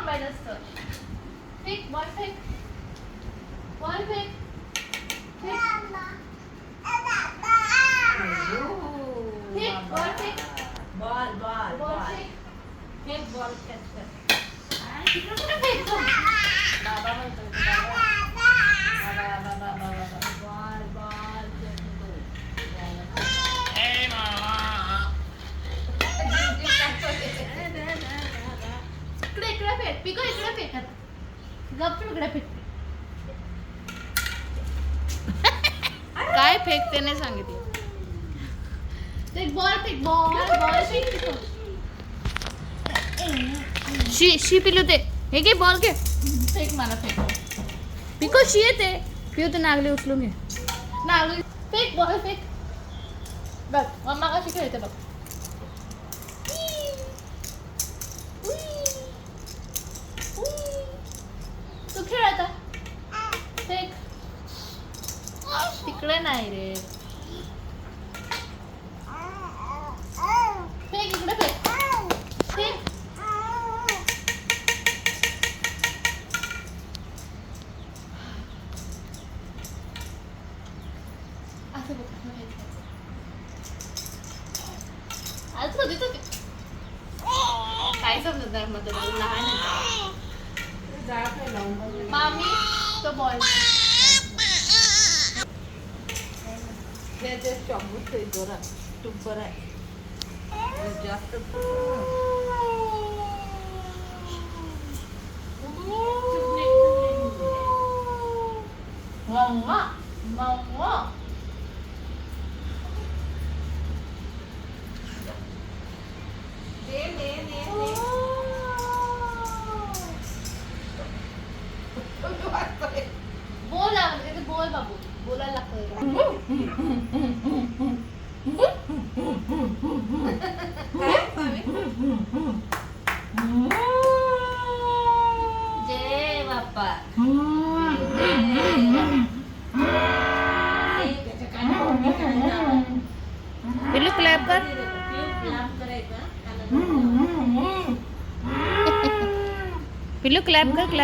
थांबायचं असतं. फेक बॉल फेक. बॉल फेक. फेक. फेक बॉल फेक. बॉल बॉल फेक. फेक बॉल कॅच कर. तिकडे कुठे फेकतो? बाबा म्हणतो बॉल बॉल इकडे फेक. पिको इकडे फेकत. गप्प इकडे फेक. काय फेकते नाही सांगितलं. फेक बॉल फेक. बॉल फेक पिको. शी पिलू ते हे घे बॉल घे. फेक मला फेक. पिको शी येते पिऊ ते नागली उचलून घे. नागली फेक बॉल फेक. बघ मम्मा कशी खेळते बघ. तू खेळ आता. फेक. तिकडे नाही रे. फेक इकडे फेक. फेक. असं बघ असं फेकायचं. आज कधी तर काय समजणार मध्ये लहान आहे. मामी तो बॉल त्याचे चॉकलेट आहे जोरात टुंपर आहे जास्त मम्मा मम्मा दे बोल आवडते बोल बाबू बोलायला लागतं. जय बाप्पा पिल्लू क्लॅप कर. पिल्लू क्लॅप कर.